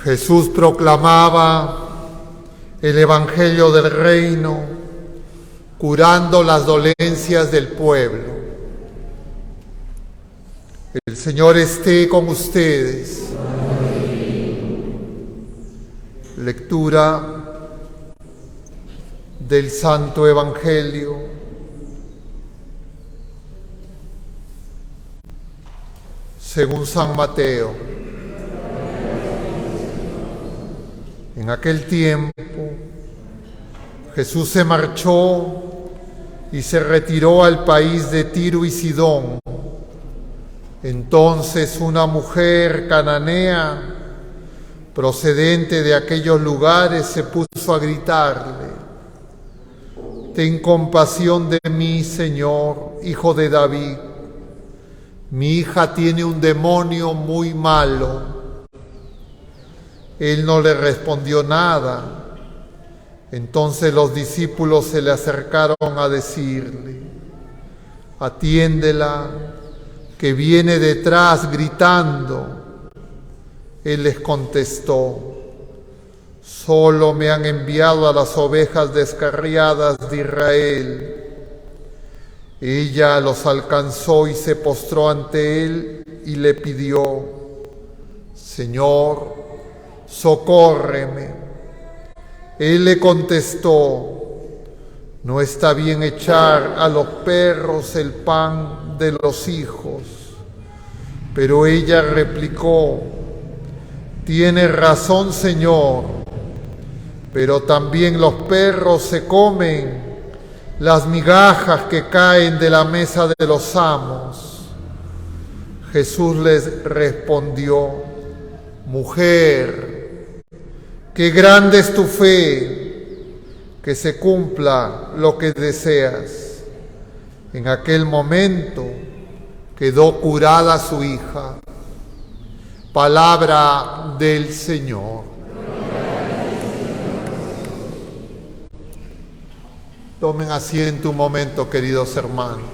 Jesús proclamaba el Evangelio del Reino, curando las dolencias del pueblo. El Señor esté con ustedes. Lectura del Santo Evangelio según San Mateo. En aquel tiempo, Jesús se marchó y se retiró al país de Tiro y Sidón. Entonces una mujer cananea, procedente de aquellos lugares, se puso a gritarle: «Ten compasión de mí, Señor, Hijo de David. Mi hija tiene un demonio muy malo». Él no le respondió nada. Entonces los discípulos se le acercaron a decirle: «Atiéndela, que viene detrás gritando». Él les contestó: «Solo me han enviado a las ovejas descarriadas de Israel». Ella los alcanzó y se postró ante él y le pidió: «Señor, socórreme». Él le contestó: «No está bien echar a los perros el pan de los hijos». Pero ella replicó: «Tiene razón, Señor, pero también los perros se comen las migajas que caen de la mesa de los amos». Jesús les respondió: «Mujer, qué grande es tu fe, que se cumpla lo que deseas». En aquel momento quedó curada su hija. Palabra del Señor. Tomen asiento un momento, queridos hermanos.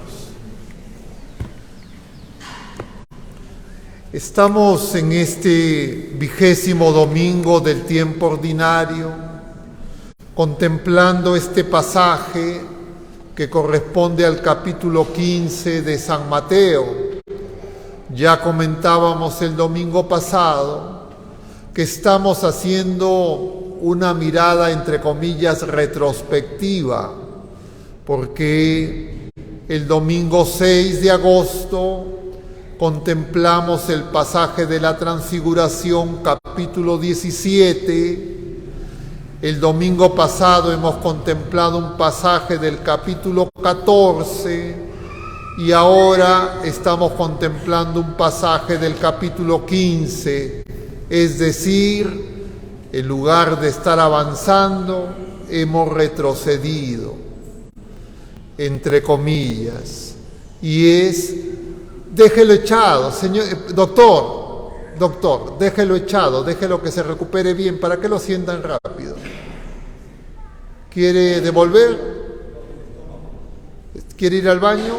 Estamos en este 20º domingo del tiempo ordinario, contemplando este pasaje que corresponde al capítulo 15 de San Mateo. Ya comentábamos el domingo pasado que estamos haciendo una mirada, entre comillas, retrospectiva, porque el domingo 6 de agosto contemplamos el pasaje de la Transfiguración, capítulo 17. El domingo pasado hemos contemplado un pasaje del capítulo 14 y ahora estamos contemplando un pasaje del capítulo 15. Es decir, en lugar de estar avanzando, hemos retrocedido, entre comillas. Y es: déjelo echado, señor, doctor, déjelo echado, déjelo que se recupere bien. ¿Para qué lo sientan rápido? ¿Quiere devolver? ¿Quiere ir al baño?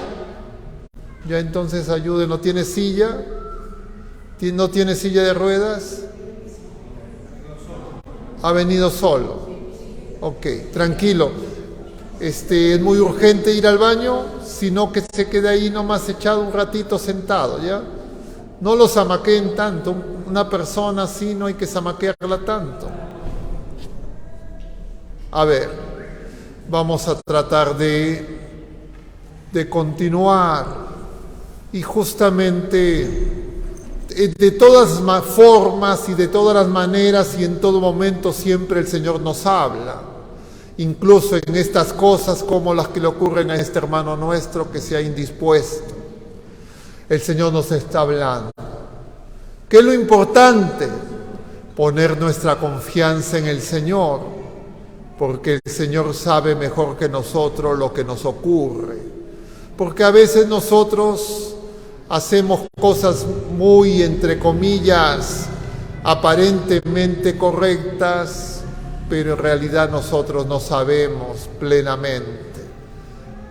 Ya, entonces ayúdenlo. ¿Tiene silla? ¿No tiene silla de ruedas? Ha venido solo. Ok, tranquilo. Es muy urgente ir al baño, sino que se quede ahí nomás echado un ratito sentado, ¿ya? No lo zamaqueen tanto. Una persona así no hay que zamaquearla tanto. A ver, vamos a tratar de continuar. Y justamente de todas las formas y de todas las maneras y en todo momento siempre el Señor nos habla. Incluso en estas cosas como las que le ocurren a este hermano nuestro que se ha indispuesto. El Señor nos está hablando. ¿Qué es lo importante? Poner nuestra confianza en el Señor, porque el Señor sabe mejor que nosotros lo que nos ocurre. Porque a veces nosotros hacemos cosas muy, entre comillas, aparentemente correctas, pero en realidad nosotros no sabemos plenamente.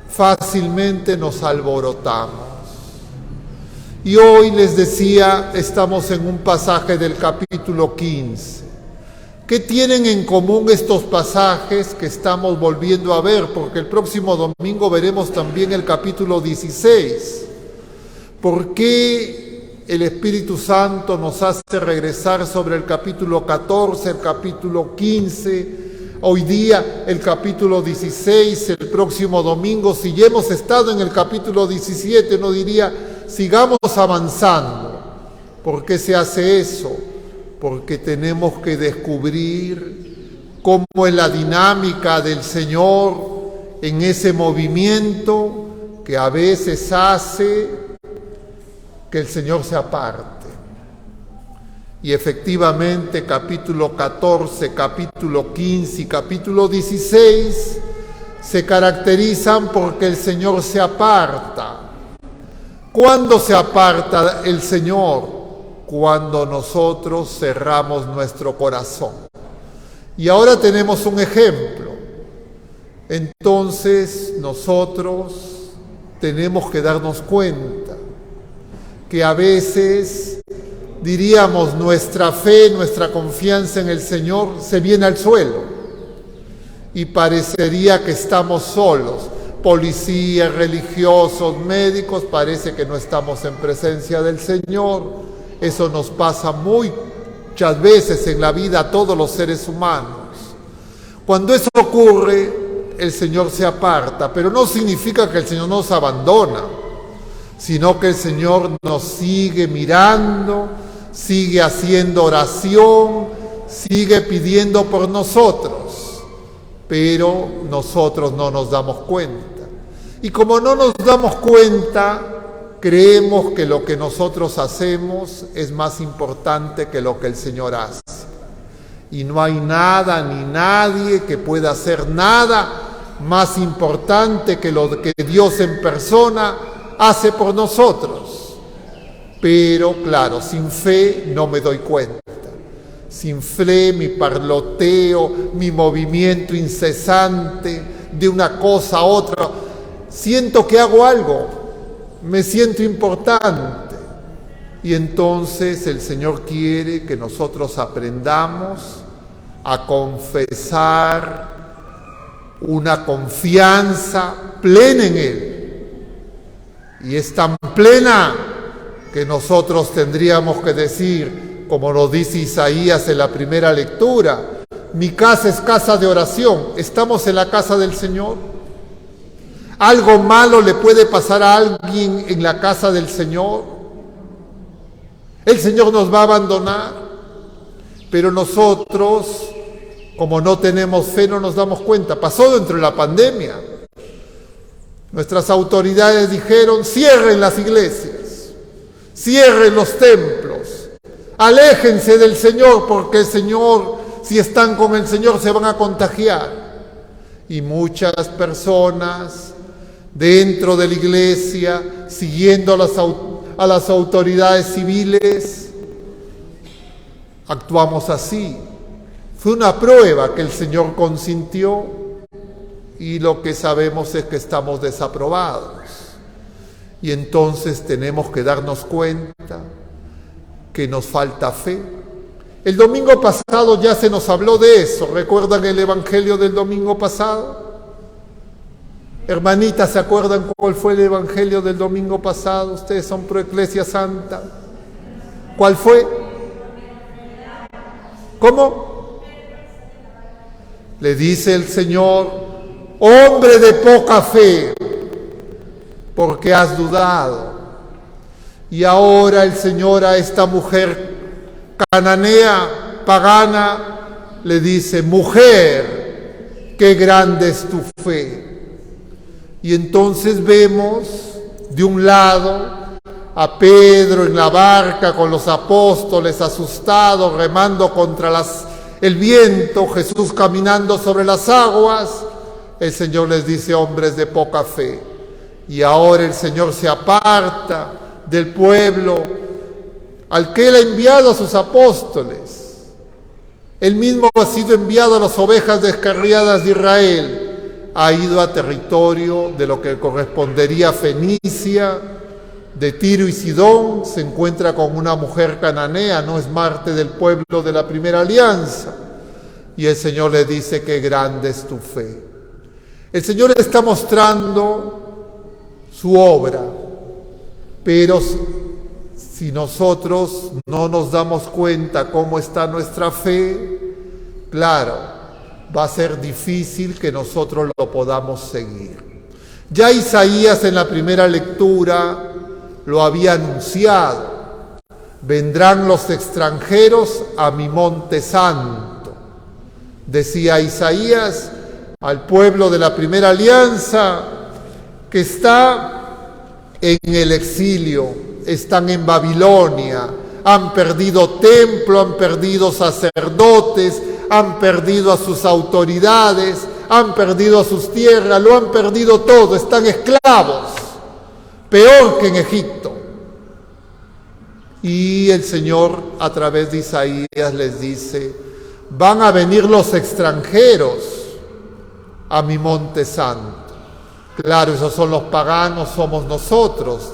Fácilmente nos alborotamos. Y hoy les decía, estamos en un pasaje del capítulo 15. ¿Qué tienen en común estos pasajes que estamos volviendo a ver? Porque el próximo domingo veremos también el capítulo 16. ¿Por qué el Espíritu Santo nos hace regresar sobre el capítulo 14, el capítulo 15, hoy día el capítulo 16, el próximo domingo? Si ya hemos estado en el capítulo 17, uno diría, sigamos avanzando. ¿Por qué se hace eso? Porque tenemos que descubrir cómo es la dinámica del Señor en ese movimiento que a veces hace que el Señor se aparte. Y efectivamente, capítulo 14, capítulo 15 y capítulo 16 se caracterizan porque el Señor se aparta. ¿Cuándo se aparta el Señor? Cuando nosotros cerramos nuestro corazón. Y ahora tenemos un ejemplo. Entonces nosotros tenemos que darnos cuenta que a veces, diríamos, nuestra fe, nuestra confianza en el Señor se viene al suelo y parecería que estamos solos. Policías, religiosos, médicos, parece que no estamos en presencia del Señor. Eso nos pasa muchas veces en la vida a todos los seres humanos. Cuando eso ocurre, el Señor se aparta, pero no significa que el Señor nos abandona, sino que el Señor nos sigue mirando, sigue haciendo oración, sigue pidiendo por nosotros, pero nosotros no nos damos cuenta. Y como no nos damos cuenta, creemos que lo que nosotros hacemos es más importante que lo que el Señor hace. Y no hay nada ni nadie que pueda hacer nada más importante que lo que Dios en persona hace por nosotros. Pero claro, sin fe no me doy cuenta. Sin fe, mi parloteo, mi movimiento incesante de una cosa a otra, siento que hago algo, me siento importante. Y entonces el Señor quiere que nosotros aprendamos a confesar una confianza plena en Él. Y es tan plena que nosotros tendríamos que decir, como nos dice Isaías en la primera lectura, mi casa es casa de oración. ¿Estamos en la casa del Señor? ¿Algo malo le puede pasar a alguien en la casa del Señor? ¿El Señor nos va a abandonar? Pero nosotros, como no tenemos fe, no nos damos cuenta. Pasó dentro de la pandemia. Nuestras autoridades dijeron, cierren las iglesias, cierren los templos, aléjense del Señor, porque el Señor, si están con el Señor, se van a contagiar. Y muchas personas dentro de la iglesia, siguiendo a las autoridades civiles, actuamos así. Fue una prueba que el Señor consintió y lo que sabemos es que estamos desaprobados. Y entonces tenemos que darnos cuenta que nos falta fe. El domingo pasado ya se nos habló de eso. ¿Recuerdan el evangelio del domingo pasado? Hermanitas, ¿se acuerdan cuál fue el evangelio del domingo pasado? Ustedes son pro Eclesia Santa. ¿Cuál fue? ¿Cómo? Le dice el Señor, hombre de poca fe, porque has dudado. Y ahora el Señor a esta mujer cananea, pagana, le dice, mujer, qué grande es tu fe. Y entonces vemos de un lado a Pedro en la barca con los apóstoles asustados, remando contra el viento, Jesús caminando sobre las aguas. El Señor les dice, hombres de poca fe. Y ahora el Señor se aparta del pueblo al que Él ha enviado a sus apóstoles. Él mismo ha sido enviado a las ovejas descarriadas de Israel. Ha ido a territorio de lo que correspondería a Fenicia, de Tiro y Sidón. Se encuentra con una mujer cananea, no es parte del pueblo de la primera alianza. Y el Señor le dice: qué grande es tu fe. El Señor está mostrando su obra, pero si nosotros no nos damos cuenta cómo está nuestra fe, claro, va a ser difícil que nosotros lo podamos seguir. Ya Isaías en la primera lectura lo había anunciado: vendrán los extranjeros a mi monte santo. Decía Isaías al pueblo de la primera alianza que está en el exilio, están en Babilonia, han perdido templo, han perdido sacerdotes, han perdido a sus autoridades, han perdido a sus tierras, lo han perdido todo, están esclavos, peor que en Egipto. Y el Señor a través de Isaías les dice: van a venir los extranjeros a mi monte santo. Claro, esos son los paganos, somos nosotros.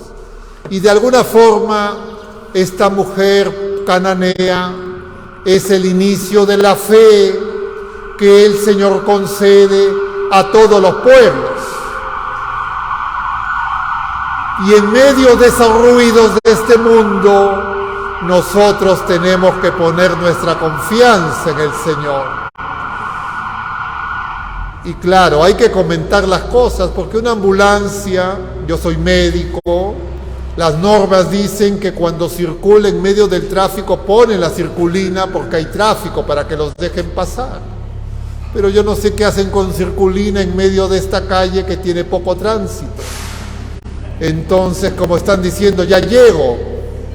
Y de alguna forma esta mujer cananea es el inicio de la fe que el Señor concede a todos los pueblos. Y en medio de esos ruidos de este mundo, nosotros tenemos que poner nuestra confianza en el Señor. Y claro, hay que comentar las cosas, porque una ambulancia, yo soy médico, las normas dicen que cuando circula en medio del tráfico ponen la circulina porque hay tráfico para que los dejen pasar. Pero yo no sé qué hacen con circulina en medio de esta calle que tiene poco tránsito. Entonces, como están diciendo, ya llego.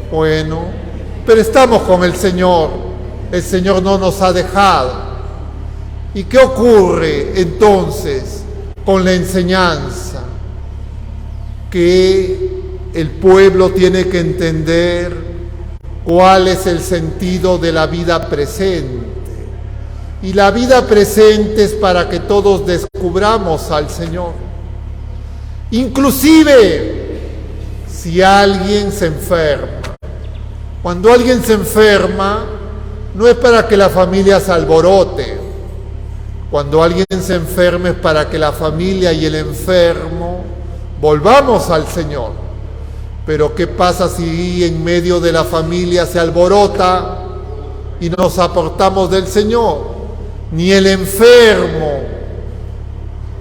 Bueno, pero estamos con el Señor no nos ha dejado. ¿Y qué ocurre entonces con la enseñanza? Que el pueblo tiene que entender cuál es el sentido de la vida presente. Y la vida presente es para que todos descubramos al Señor. Inclusive, si alguien se enferma. Cuando alguien se enferma, no es para que la familia se alborote. Cuando alguien se enferma es para que la familia y el enfermo volvamos al Señor. Pero ¿qué pasa si en medio de la familia se alborota y nos apartamos del Señor? Ni el enfermo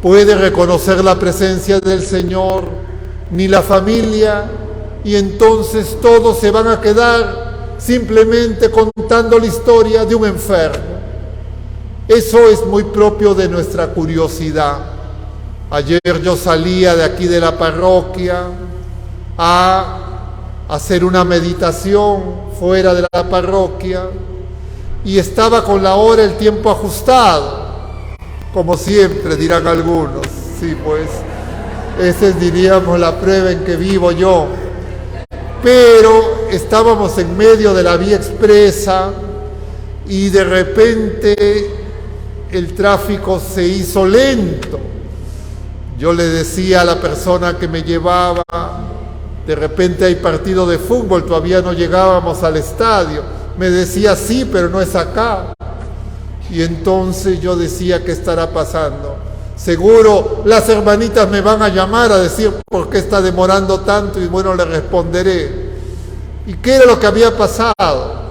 puede reconocer la presencia del Señor, ni la familia, y entonces todos se van a quedar simplemente contando la historia de un enfermo. Eso es muy propio de nuestra curiosidad. Ayer yo salía de aquí de la parroquia a hacer una meditación fuera de la parroquia y estaba con la hora, el tiempo ajustado, como siempre dirán algunos. Sí, pues esa es, diríamos, la prueba en que vivo yo. Pero estábamos en medio de la vía expresa y de repente el tráfico se hizo lento. Yo le decía a la persona que me llevaba: de repente hay partido de fútbol, todavía no llegábamos al estadio. Me decía: sí, pero no es acá. Y entonces yo decía: ¿qué estará pasando? Seguro las hermanitas me van a llamar a decir por qué está demorando tanto, y bueno, le responderé. ¿Y qué era lo que había pasado?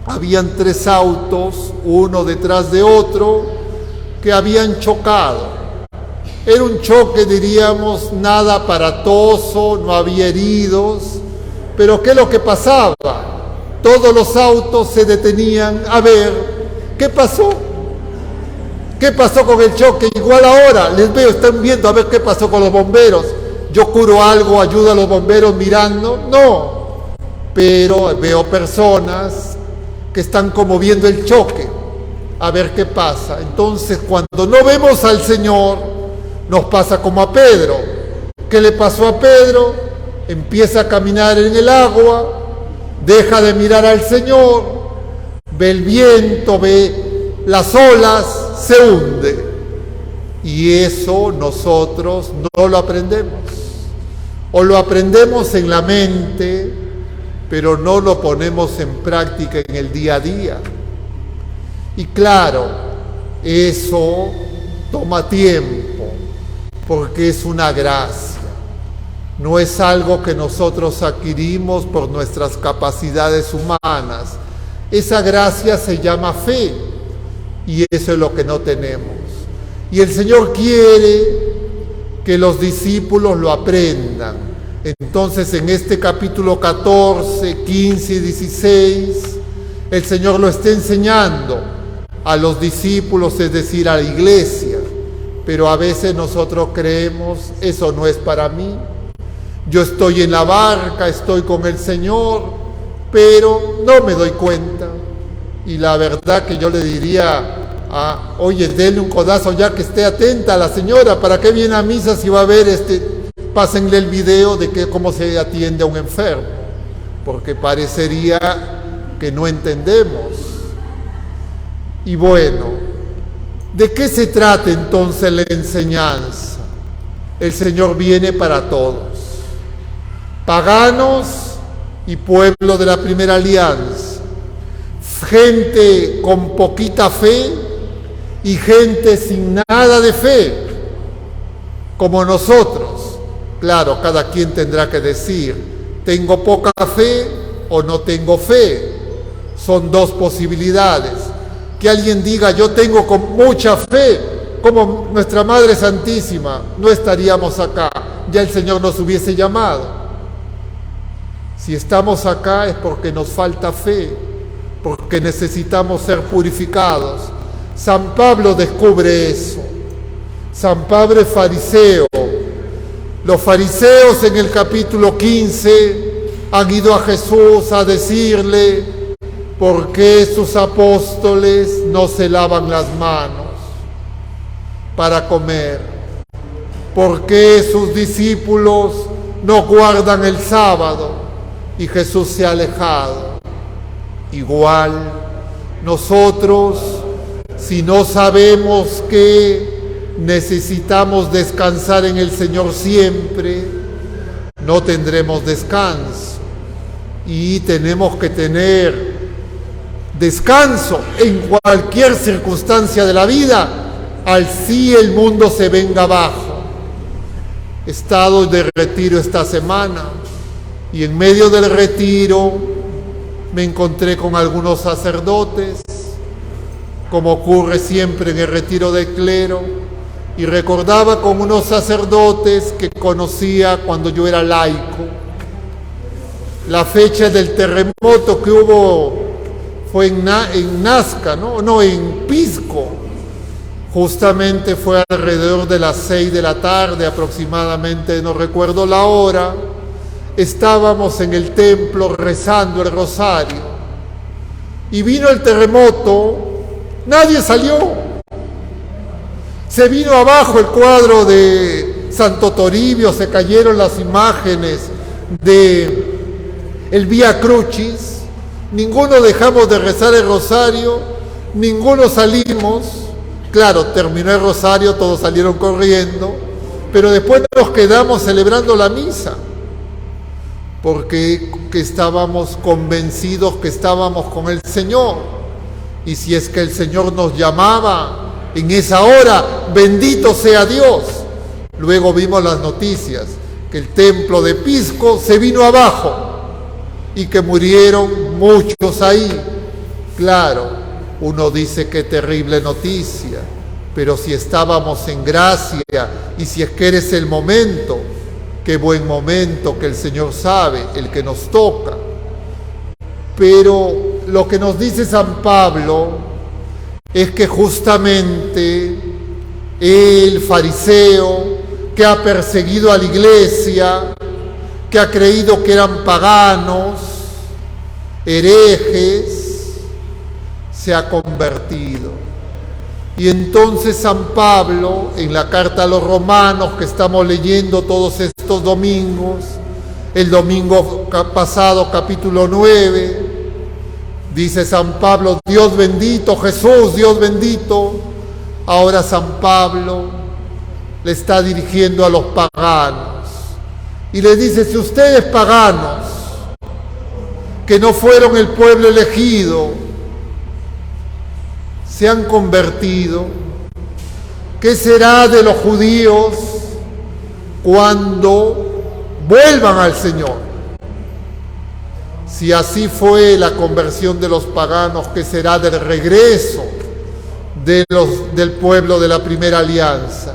Habían 3 autos, uno detrás de otro, que habían chocado. Era un choque, diríamos, nada aparatoso, no había heridos, pero ¿qué es lo que pasaba? Todos los autos se detenían a ver qué pasó. ¿Qué pasó con el choque? Igual ahora, les veo, están viendo a ver qué pasó con los bomberos. Yo curo algo, ayudo a los bomberos mirando, no. Pero veo personas que están como viendo el choque, a ver qué pasa. Entonces, cuando no vemos al Señor, nos pasa como a Pedro. ¿Qué le pasó a Pedro? Empieza a caminar en el agua, deja de mirar al Señor, ve el viento, ve las olas, se hunde. Y eso nosotros no lo aprendemos. O lo aprendemos en la mente, pero no lo ponemos en práctica en el día a día. Y claro, Eso toma tiempo, porque es una gracia. No es algo que nosotros adquirimos por nuestras capacidades humanas. Esa gracia se llama fe, y eso es lo que no tenemos. Y el Señor quiere que los discípulos lo aprendan. Entonces, en este capítulo 14, 15 y 16, el Señor lo está enseñando a los discípulos, es decir, a la iglesia. Pero a veces nosotros creemos, eso no es para mí. Yo estoy en la barca, estoy con el Señor, pero no me doy cuenta. Y la verdad que yo le diría, oye, denle un codazo ya, que esté atenta a la señora. ¿Para qué viene a misa si va a ver pásenle el video de cómo se atiende a un enfermo? Porque parecería que no entendemos. Y bueno, ¿de qué se trata entonces la enseñanza? El Señor viene para todos, paganos y pueblo de la primera alianza, gente con poquita fe y gente sin nada de fe, como nosotros. Claro, cada quien tendrá que decir, ¿tengo poca fe o no tengo fe? Son dos posibilidades. Que alguien diga, yo tengo con mucha fe, como nuestra Madre Santísima, no estaríamos acá, ya el Señor nos hubiese llamado. Si estamos acá es porque nos falta fe, porque necesitamos ser purificados. San Pablo descubre eso. San Pablo es fariseo. Los fariseos en el capítulo 15 han ido a Jesús a decirle, ¿por qué sus apóstoles no se lavan las manos para comer? ¿Por qué sus discípulos no guardan el sábado? Y Jesús se ha alejado. Igual, nosotros, si no sabemos que necesitamos descansar en el Señor siempre, no tendremos descanso. Y tenemos que tener descanso en cualquier circunstancia de la vida, al sí el mundo se venga abajo. He estado de retiro esta semana y en medio del retiro me encontré con algunos sacerdotes, como ocurre siempre en el retiro del clero, y recordaba con unos sacerdotes que conocía cuando yo era laico. La fecha del terremoto que hubo fue en Nazca, no, en Pisco. Justamente fue alrededor de las 6 de la tarde aproximadamente, no recuerdo la hora. Estábamos en el templo rezando el rosario y vino el terremoto, nadie salió. Se vino abajo el cuadro de Santo Toribio, se cayeron las imágenes de el Vía Crucis. Ninguno dejamos de rezar el rosario, ninguno salimos. Claro, terminó el rosario, todos salieron corriendo, pero después nos quedamos celebrando la misa, porque estábamos convencidos que estábamos con el Señor. Y si es que el Señor nos llamaba en esa hora, bendito sea Dios. Luego vimos las noticias, que el templo de Pisco se vino abajo y que murieron muchos ahí. Claro, uno dice qué terrible noticia, pero si estábamos en gracia y si es que eres el momento, qué buen momento que el Señor sabe, el que nos toca. Pero lo que nos dice San Pablo es que justamente el fariseo que ha perseguido a la iglesia, que ha creído que eran paganos, herejes, se ha convertido. Y entonces San Pablo, en la carta a los romanos que estamos leyendo todos estos domingos, el domingo pasado capítulo 9, dice San Pablo, Dios bendito, Jesús, Dios bendito. Ahora San Pablo le está dirigiendo a los paganos y les dice, si ustedes paganos, que no fueron el pueblo elegido, se han convertido. ¿Qué será de los judíos cuando vuelvan al Señor? Si así fue la conversión de los paganos, ¿qué será del regreso del pueblo de la primera alianza?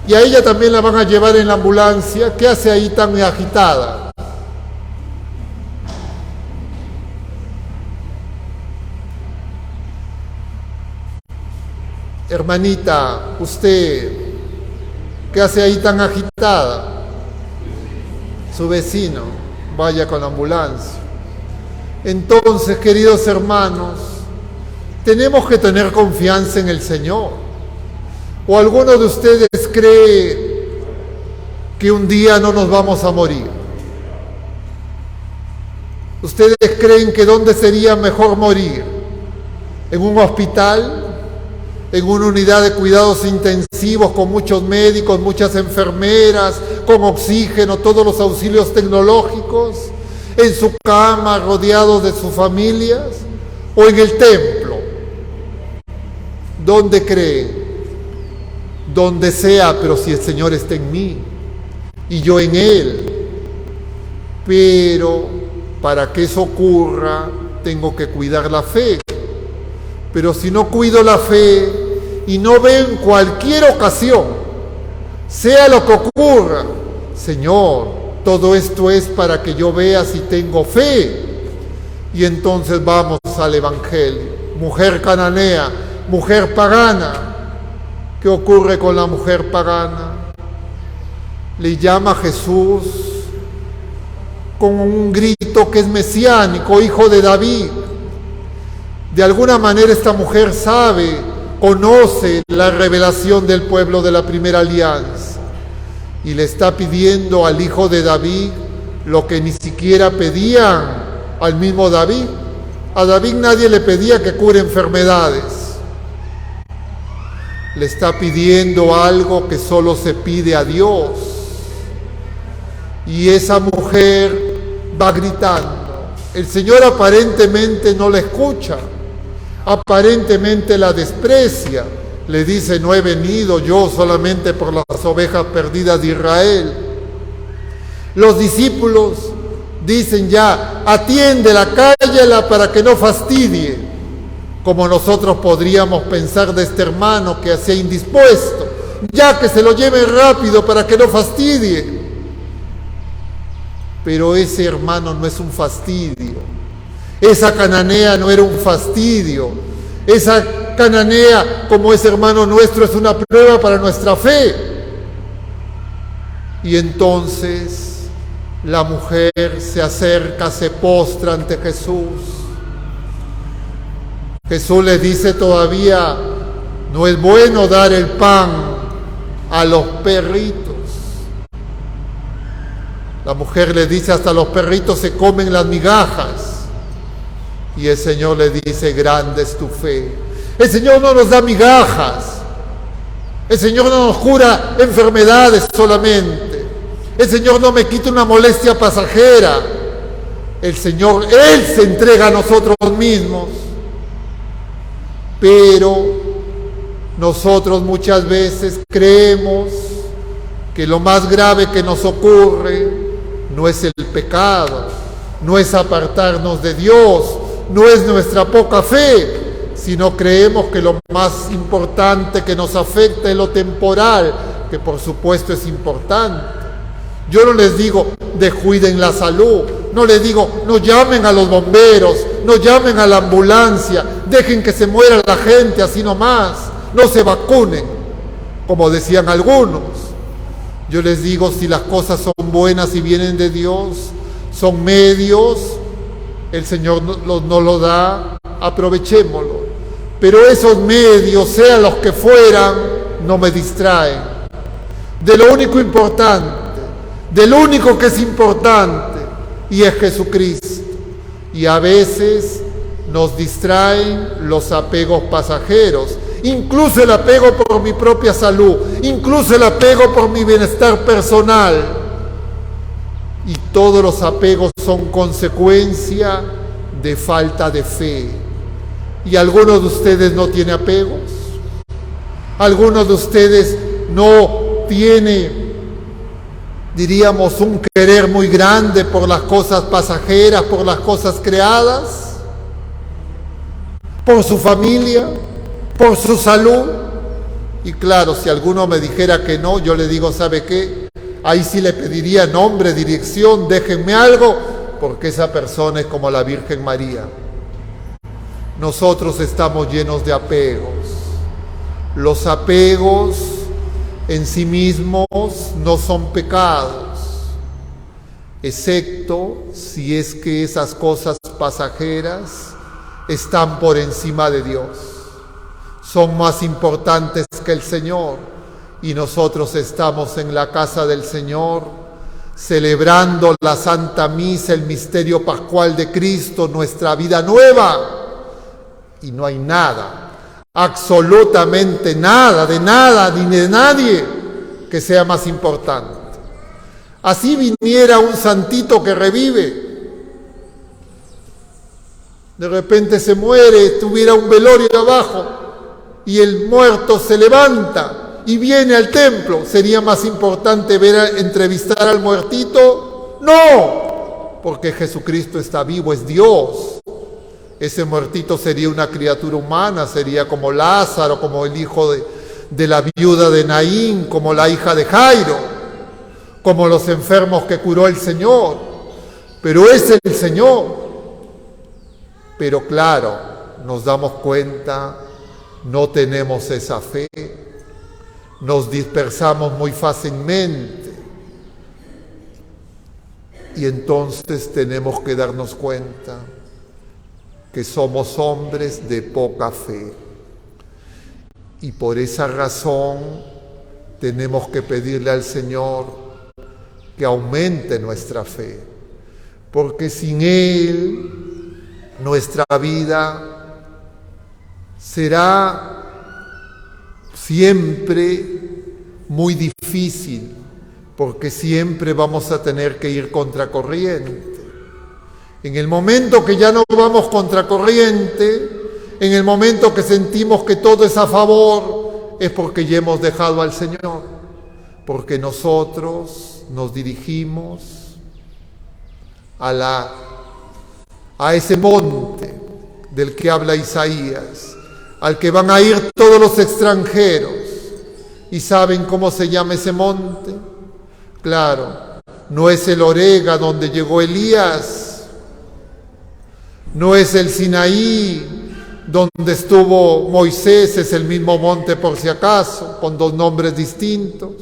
Y a ella también la van a llevar en la ambulancia. ¿Qué hace ahí tan agitada? Hermanita, usted, ¿qué hace ahí tan agitada? Su vecino, vaya con la ambulancia. Entonces, queridos hermanos, tenemos que tener confianza en el Señor. ¿O alguno de ustedes cree que un día no nos vamos a morir? ¿Ustedes creen que dónde sería mejor morir? ¿En un hospital? ¿En una unidad de cuidados intensivos con muchos médicos, muchas enfermeras, con oxígeno, todos los auxilios tecnológicos? ¿En su cama, rodeados de sus familias? ¿O en el templo? ¿Dónde creen? Donde sea, pero si el Señor está en mí y yo en Él. Pero para que eso ocurra, tengo que cuidar la fe. Pero si no cuido la fe y no veo en cualquier ocasión, sea lo que ocurra, Señor, todo esto es para que yo vea si tengo fe. Y entonces vamos al Evangelio. Mujer cananea, mujer pagana. ¿Qué ocurre con la mujer pagana? Le llama a Jesús con un grito que es mesiánico, hijo de David. De alguna manera esta mujer sabe, conoce la revelación del pueblo de la primera alianza y le está pidiendo al hijo de David lo que ni siquiera pedían al mismo David. A David nadie le pedía que cure enfermedades. Le está pidiendo algo que solo se pide a Dios. Y esa mujer va gritando. El Señor aparentemente no la escucha, aparentemente la desprecia. Le dice: no he venido yo solamente por las ovejas perdidas de Israel. Los discípulos dicen ya: atiéndela, cállala para que no fastidie. Como nosotros podríamos pensar de este hermano que hacía indispuesto, ya que se lo lleve rápido para que no fastidie. Pero ese hermano no es un fastidio. Esa cananea no era un fastidio. Esa cananea, como ese hermano nuestro, es una prueba para nuestra fe. Y entonces la mujer se acerca, se postra ante Jesús. Jesús les dice todavía: no es bueno dar el pan a los perritos. La mujer le dice: hasta los perritos se comen las migajas. Y el Señor le dice: grande es tu fe. El Señor no nos da migajas. El Señor no nos cura enfermedades solamente. El Señor no me quita una molestia pasajera. El Señor, Él se entrega a nosotros mismos. Pero nosotros muchas veces creemos que lo más grave que nos ocurre no es el pecado, no es apartarnos de Dios, no es nuestra poca fe, sino creemos que lo más importante que nos afecta es lo temporal, que por supuesto es importante. Yo no les digo descuiden la salud, no les digo no llamen a los bomberos, no llamen a la ambulancia, dejen que se muera la gente así nomás, no se vacunen, como decían algunos. Yo les digo, si las cosas son buenas y vienen de Dios, son medios, el Señor nos lo da, aprovechémoslo. Pero esos medios, sean los que fueran, no me distraen de lo único importante, del único que es importante, y es Jesucristo. Y a veces nos distraen los apegos pasajeros, incluso el apego por mi propia salud, incluso el apego por mi bienestar personal. Y todos los apegos son consecuencia de falta de fe. ¿Y algunos de ustedes no tiene apegos? ¿Algunos de ustedes no tiene, diríamos, un querer muy grande por las cosas pasajeras, por las cosas creadas? ¿Por su familia? ¿Por su salud? Y claro, si alguno me dijera que no, yo le digo, ¿sabe qué? Ahí sí le pediría nombre, dirección, déjenme algo, porque esa persona es como la Virgen María. Nosotros estamos llenos de apegos. Los apegos en sí mismos no son pecados, excepto si es que esas cosas pasajeras están por encima de Dios, son más importantes que el Señor, y nosotros estamos en la casa del Señor celebrando la Santa Misa, el misterio pascual de Cristo, nuestra vida nueva, y no hay nada, absolutamente nada, ni de nadie que sea más importante. Así viniera un santito que revive, de repente se muere, tuviera un velorio abajo y el muerto se levanta y viene al templo, ¿sería más importante entrevistar al muertito? No, porque Jesucristo está vivo, es Dios. Ese muertito sería una criatura humana, sería como Lázaro, como el hijo de la viuda de Naín, como la hija de Jairo, como los enfermos que curó el Señor. Pero es el Señor. Pero claro, nos damos cuenta, no tenemos esa fe, nos dispersamos muy fácilmente. Y entonces tenemos que darnos cuenta que somos hombres de poca fe. Y por esa razón tenemos que pedirle al Señor que aumente nuestra fe, porque sin Él nuestra vida será siempre muy difícil, porque siempre vamos a tener que ir contracorriente. En el momento que ya no vamos contracorriente, en el momento que sentimos que todo es a favor, es porque ya hemos dejado al Señor, porque nosotros nos dirigimos a ese monte del que habla Isaías, al que van a ir todos los extranjeros. ¿Y saben cómo se llama ese monte? Claro, no es el Orega donde llegó Elías, no es el Sinaí donde estuvo Moisés, es el mismo monte por si acaso, con dos nombres distintos.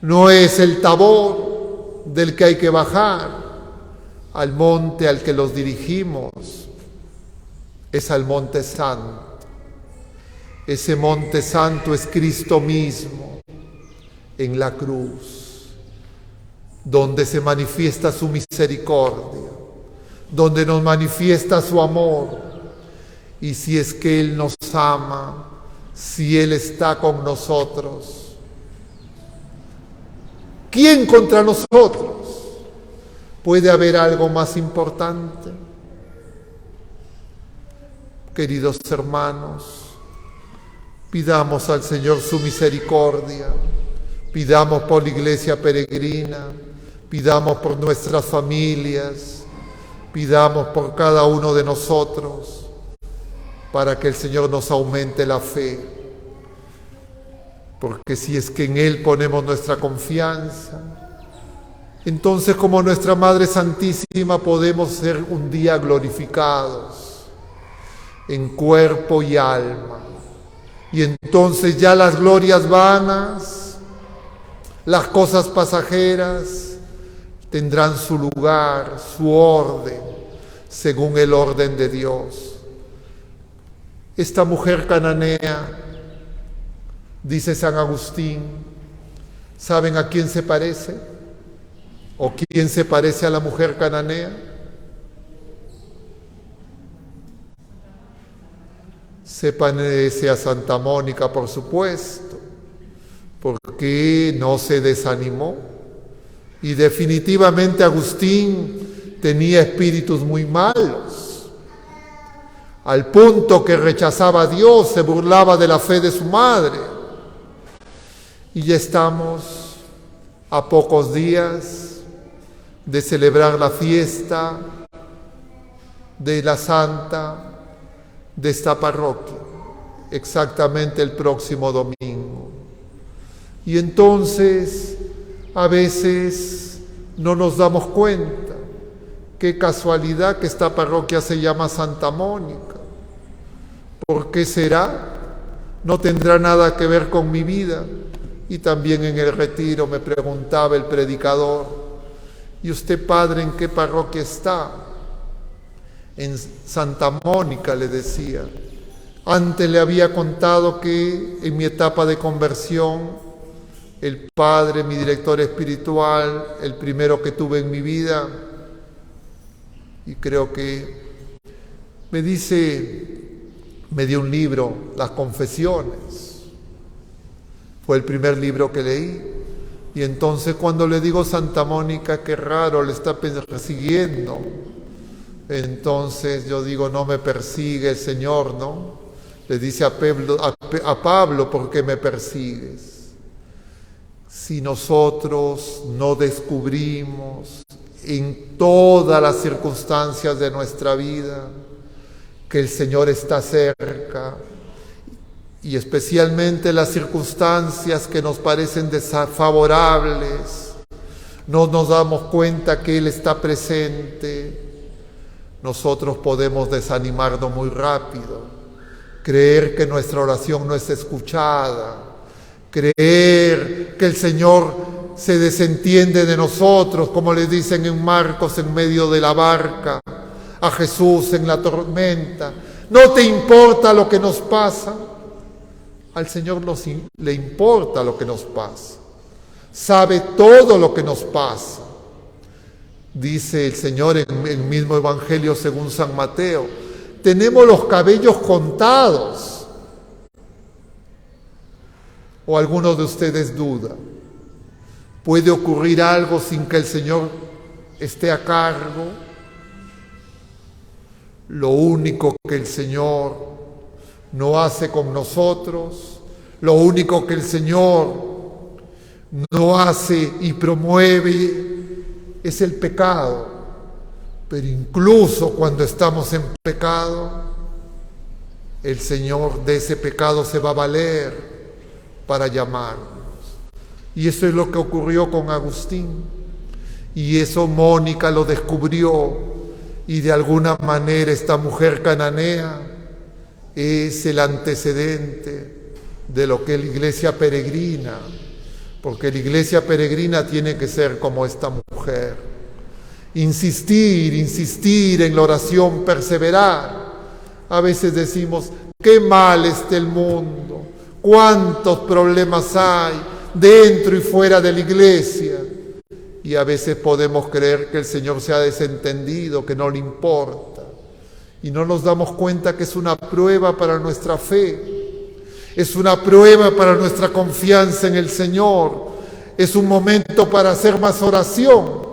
No es el Tabor del que hay que bajar. Al monte al que los dirigimos es al Monte Santo. Ese Monte Santo es Cristo mismo en la cruz, donde se manifiesta su misericordia, donde nos manifiesta su amor. Y si es que Él nos ama, si Él está con nosotros, ¿quién contra nosotros? ¿Puede haber algo más importante? Queridos hermanos, pidamos al Señor su misericordia, pidamos por la iglesia peregrina, pidamos por nuestras familias, pidamos por cada uno de nosotros, para que el Señor nos aumente la fe, porque si es que en Él ponemos nuestra confianza, entonces como nuestra Madre Santísima podemos ser un día glorificados en cuerpo y alma. Y entonces ya las glorias vanas, las cosas pasajeras, tendrán su lugar, su orden, según el orden de Dios. Esta mujer cananea, dice San Agustín, ¿saben a quién se parece? ¿O quién se parece a la mujer cananea? Se parece a Santa Mónica, por supuesto, porque no se desanimó. Y definitivamente Agustín tenía espíritus muy malos, al punto que rechazaba a Dios, se burlaba de la fe de su madre. Y ya estamos a pocos días de celebrar la fiesta de la santa de esta parroquia, exactamente el próximo domingo. Y entonces, a veces no nos damos cuenta. Qué casualidad que esta parroquia se llama Santa Mónica. ¿Por qué será? No tendrá nada que ver con mi vida. Y también en el retiro me preguntaba el predicador: ¿y usted, padre, en qué parroquia está? En Santa Mónica, le decía. Antes le había contado que en mi etapa de conversión, el padre, mi director espiritual, el primero que tuve en mi vida, y creo que me dio un libro, Las Confesiones. Fue el primer libro que leí. Y entonces cuando le digo Santa Mónica, qué raro, le está persiguiendo. Entonces yo digo, no me persigue el Señor, ¿no? Le dice a Pablo, ¿por qué me persigues? Si nosotros no descubrimos en todas las circunstancias de nuestra vida que el Señor está cerca, y especialmente las circunstancias que nos parecen desfavorables, no nos damos cuenta que Él está presente, nosotros podemos desanimarnos muy rápido, creer que nuestra oración no es escuchada, creer que el Señor se desentiende de nosotros, como le dicen en Marcos en medio de la barca a Jesús en la tormenta. ¿No te importa lo que nos pasa? Al Señor le importa lo que nos pasa. Sabe todo lo que nos pasa. Dice el Señor en el mismo Evangelio según San Mateo: tenemos los cabellos contados. ¿O alguno de ustedes duda? ¿Puede ocurrir algo sin que el Señor esté a cargo? Lo único que el Señor no hace con nosotros, lo único que el Señor no hace y promueve es el pecado. Pero incluso cuando estamos en pecado, el Señor de ese pecado se va a valer para llamarnos. Y eso es lo que ocurrió con Agustín. Y eso Mónica lo descubrió. Y de alguna manera esta mujer cananea es el antecedente de lo que es la iglesia peregrina. Porque la iglesia peregrina tiene que ser como esta mujer. Insistir en la oración, perseverar. A veces decimos, qué mal está el mundo. Cuántos problemas hay dentro y fuera de la iglesia. Y a veces podemos creer que el Señor se ha desentendido, que no le importa. Y no nos damos cuenta que es una prueba para nuestra fe. Es una prueba para nuestra confianza en el Señor. Es un momento para hacer más oración.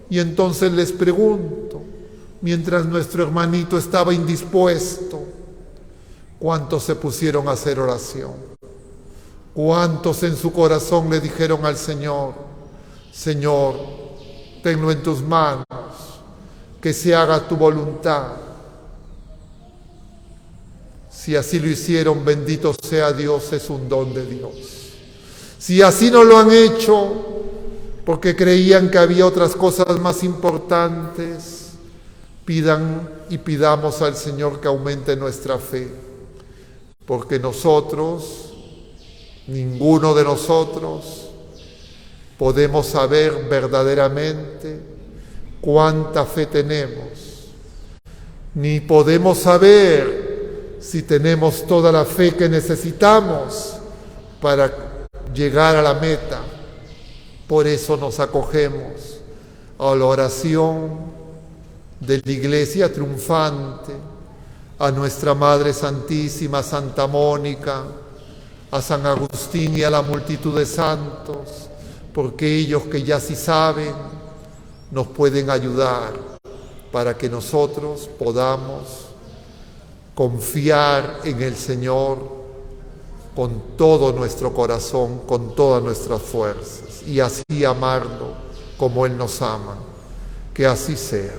Y entonces les pregunto, mientras nuestro hermanito estaba indispuesto, ¿cuántos se pusieron a hacer oración? ¿Cuántos en su corazón le dijeron al Señor: Señor, tenlo en tus manos, que se haga tu voluntad? Si así lo hicieron, bendito sea Dios, es un don de Dios. Si así no lo han hecho, porque creían que había otras cosas más importantes, pidan y pidamos al Señor que aumente nuestra fe, porque nosotros, ninguno de nosotros, podemos saber verdaderamente cuánta fe tenemos, ni podemos saber si tenemos toda la fe que necesitamos para llegar a la meta. Por eso nos acogemos a la oración de la Iglesia triunfante, a nuestra Madre Santísima, Santa Mónica, a San Agustín y a la multitud de santos, porque ellos que ya sí saben nos pueden ayudar para que nosotros podamos confiar en el Señor con todo nuestro corazón, con todas nuestras fuerzas, y así amarlo como Él nos ama. Que así sea.